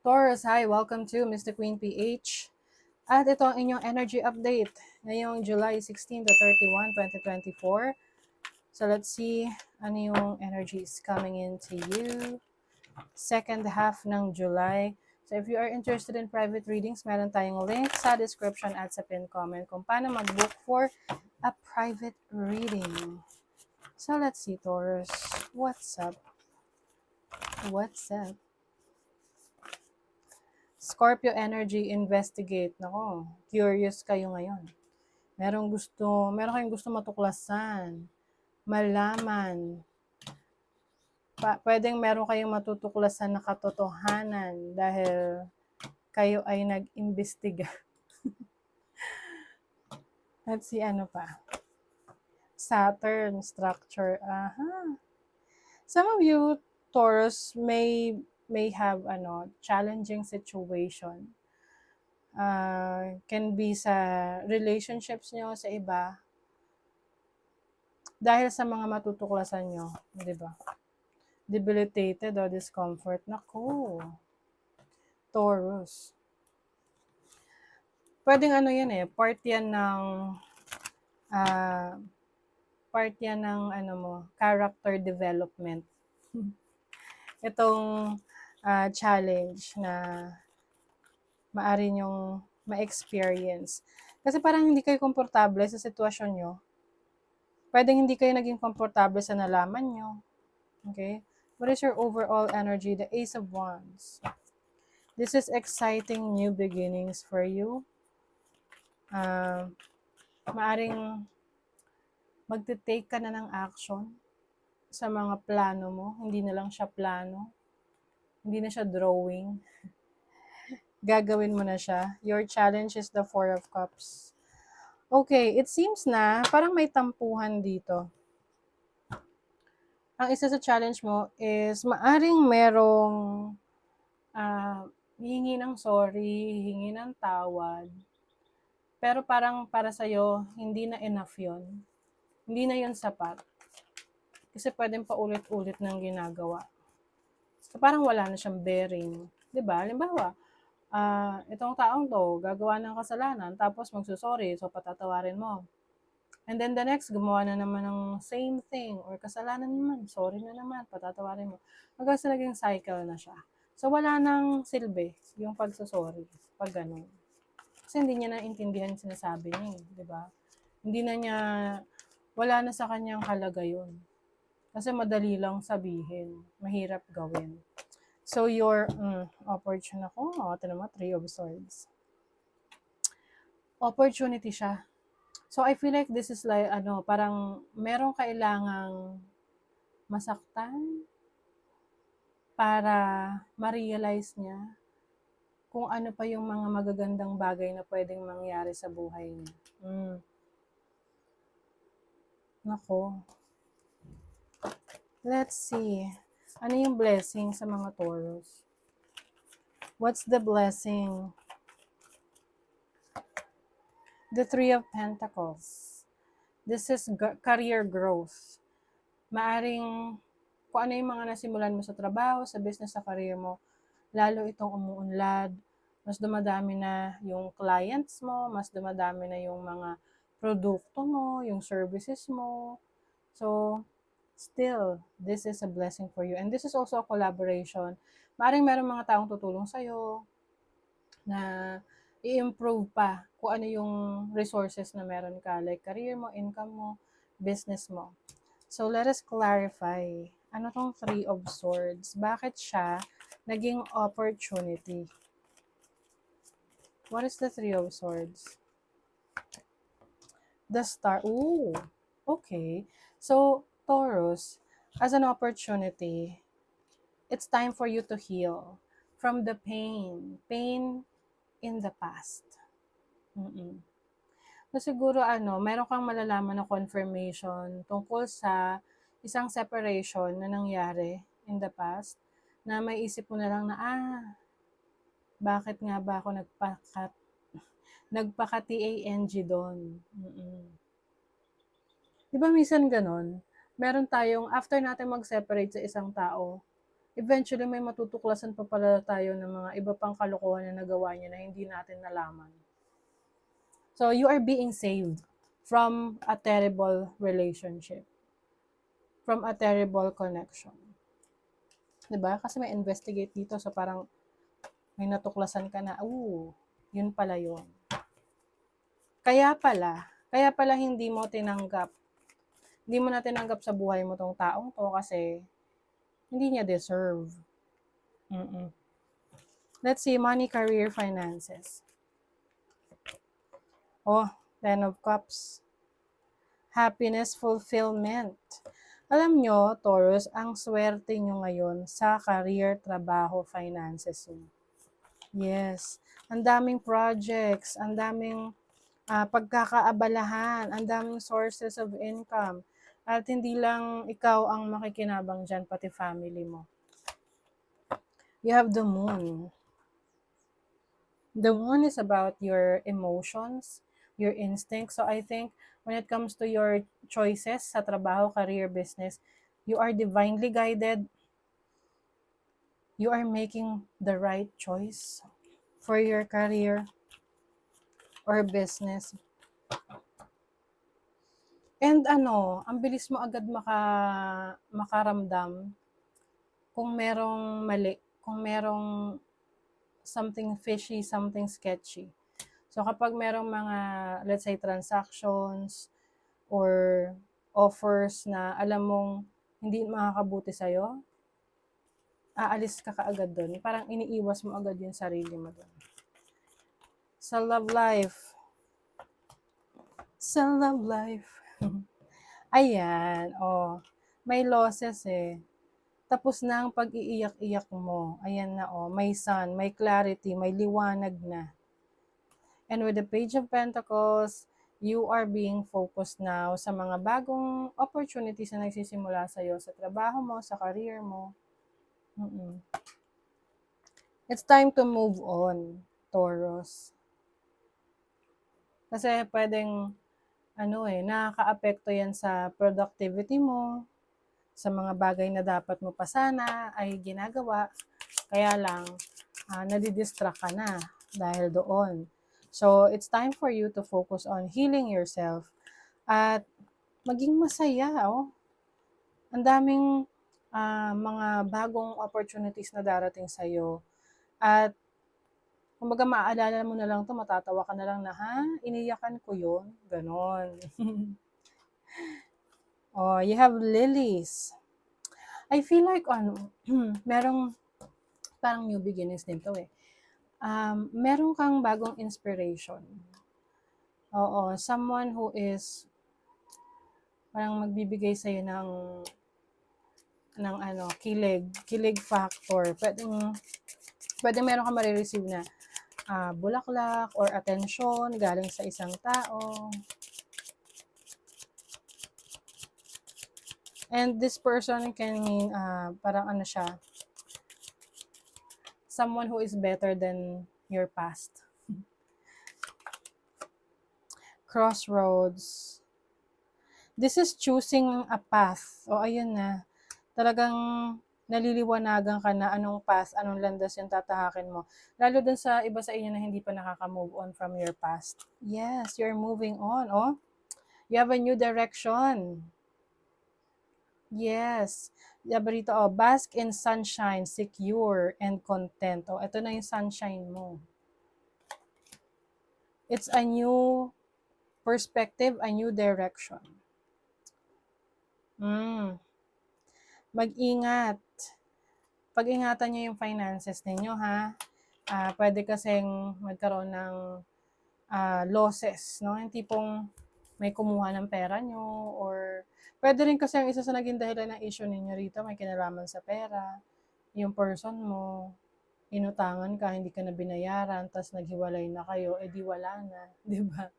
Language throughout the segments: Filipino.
Taurus, hi! Welcome to Mr. Queen PH. At ito ang inyong energy update ngayong July 16 to 31, 2024. So let's see ano yung energies coming into you. Second half ng July. So if you are interested in private readings, meron tayong link sa description at sa pin comment kung paano mag-book for a private reading. So let's see, Taurus. What's up? What's up? Scorpio energy, investigate. Nako, curious kayo ngayon. Meron kayong gusto matuklasan, malaman. Pwedeng meron kayong matutuklasan na katotohanan dahil kayo ay nag-imbestiga. Let's see, ano pa? Saturn structure. Aha. Some of you, Taurus, may have challenging situation. Can be sa relationships nyo sa iba dahil sa mga matutuklasan nyo, di ba? Debilitated o discomfort. Naku, Taurus. Pwedeng part yan ng character development. Itong challenge na maaari nyong ma-experience. Kasi parang hindi kayo komportable sa sitwasyon nyo. Pwedeng hindi kayo naging komportable sa nalaman nyo. Okay? What is your overall energy? The Ace of Wands. This is exciting new beginnings for you. Maaring magte-take ka na ng action sa mga plano mo. Hindi na lang siya plano. Hindi na siya drawing. Gagawin mo na siya. Your challenge is the Four of Cups. Okay, it seems na parang may tampuhan dito. Ang isa sa challenge mo is maaring merong hihingi ng sorry, hihingi ng tawad. Pero parang para sa'yo, hindi na enough yon. Hindi na yon sapat. Kasi pwedeng paulit-ulit ng ginagawa. So parang wala na siyang bearing. Diba? Halimbawa, itong taong to, gagawa ng kasalanan, tapos magsusorry, so patatawarin mo. And then the next, gumawa na naman ng same thing, or kasalanan naman, sorry na naman, patatawarin mo. Hanggang sa naging cycle na siya. So wala nang silbi yung pagsusorry, pag ganun. Kasi hindi niya naintindihan yung sinasabi niya, di ba? Hindi na niya, wala na sa kanyang halaga yun. Kasi madali lang sabihin, mahirap gawin. So your opportunity ako, ito naman, Three of Swords. Opportunity siya. So I feel like this is like, parang merong kailangang masaktan para ma-realize niya kung ano pa yung mga magagandang bagay na pwedeng mangyari sa buhay niya. Nako. Let's see. Ano yung blessing sa mga Taurus? What's the blessing? The Three of Pentacles. This is career growth. Maaring kung ano yung mga nasimulan mo sa trabaho, sa business, sa career mo, lalo itong umuunlad. Mas dumadami na yung clients mo, mas dumadami na yung mga produkto mo, yung services mo. So, still, this is a blessing for you. And this is also a collaboration. Maaring meron mga taong tutulong sa'yo na i-improve pa kung ano yung resources na meron ka, like career mo, income mo, business mo. So, let us clarify. Ano tong Three of Swords? Bakit siya naging opportunity? What is the Three of Swords? The Star. Ooh, okay. So, Taurus, as an opportunity, it's time for you to heal from the pain in the past. So, siguro meron kang malalaman na confirmation tungkol sa isang separation na nangyari in the past na may isip mo na lang na, bakit nga ba ako nagpaka-TANG doon? Di ba minsan ganon? Meron tayong, after natin mag-separate sa isang tao, eventually may matutuklasan pa pala tayo ng mga iba pang kalokohan na nagawa niya na hindi natin nalaman. So, you are being saved from a terrible relationship, from a terrible connection. Diba? Kasi may investigate dito, so parang may natuklasan ka na, yun pala yun. Kaya pala hindi mo tinanggap. Hindi mo na tinanggap sa buhay mo tong taong to kasi hindi niya deserve. Let's see, money, career, finances. Oh, 10 of Cups. Happiness, fulfillment. Alam nyo, Taurus, ang swerte nyo ngayon sa career, trabaho, finances nyo. Yes. Ang daming projects, ang daming pagkakaabalahan, ang daming sources of income. At hindi lang ikaw ang makikinabang dyan, pati family mo. You have the moon. The moon is about your emotions, your instincts. So I think when it comes to your choices sa trabaho, career, business, you are divinely guided. You are making the right choice for your career or business. And ang bilis mo agad makaramdam kung merong mali, kung merong something fishy, something sketchy. So kapag merong mga, let's say, transactions or offers na alam mong hindi makakabuti sa'yo, aalis ka kaagad doon. Parang iniiwas mo agad yung sarili mo doon. Sa love life. Sa love life. Ayan, may losses eh. Tapos na ang pag-iiyak-iyak mo. Ayan na may sun, may clarity, may liwanag na. And with the Page of Pentacles, you are being focused now sa mga bagong opportunities na nagsisimula sa'yo sa trabaho mo, sa career mo. It's time to move on, Taurus. Kasi pwedeng nakaka-apekto yan sa productivity mo, sa mga bagay na dapat mo pa sana ay ginagawa, kaya lang nadidistract ka na dahil doon. So, it's time for you to focus on healing yourself at maging masaya. Ang daming mga bagong opportunities na darating sa'yo. At kumbaga maaalala mo na lang to, matatawa ka na lang na, iniyakan ko yun? Ganon. You have lilies. I feel like, merong parang new beginnings din to eh. Meron kang bagong inspiration. Someone who is parang magbibigay sa'yo ng kilig factor. Pwede meron kang marireceive na bulaklak or attention galing sa isang tao. And this person can mean parang siya, someone who is better than your past. Crossroads. This is choosing a path. Ayun na. Talagang naliliwanagan ka na anong path, anong landas yung tatahakin mo. Lalo dun sa iba sa inyo na hindi pa nakaka-move on from your past. Yes, you're moving on. You have a new direction. Yes. Sabi rito, bask in sunshine, secure, and content. Ito na yung sunshine mo. It's a new perspective, a new direction. Mag-ingat. Pag-ingatan nyo yung finances ninyo, ha? Pwede kasing magkaroon ng losses, no? Yung tipong may kumuha ng pera nyo, or pwede rin kasi ang isa sa naging dahilan ng issue ninyo rito, may kinalaman sa pera. Yung person mo, inutangan ka, hindi ka na binayaran, tapos naghiwalay na kayo, di wala na, di ba?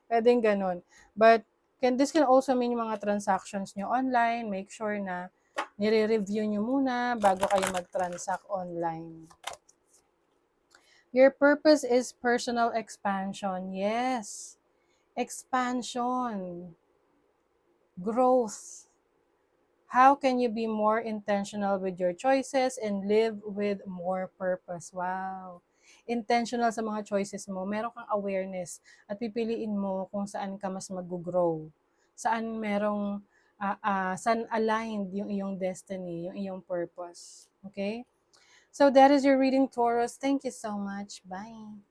Pwedeng ganun. But this can also mean yung mga transactions nyo online. Make sure na nire-review nyo muna bago kayo mag-transact online. Your purpose is personal expansion. Yes. Expansion. Growth. How can you be more intentional with your choices and live with more purpose? Wow. Intentional sa mga choices mo. Meron kang awareness at pipiliin mo kung saan ka mas mag-grow. Saan saan aligned yung iyong destiny, yung iyong purpose. Okay? So that is your reading, Taurus. Thank you so much. Bye.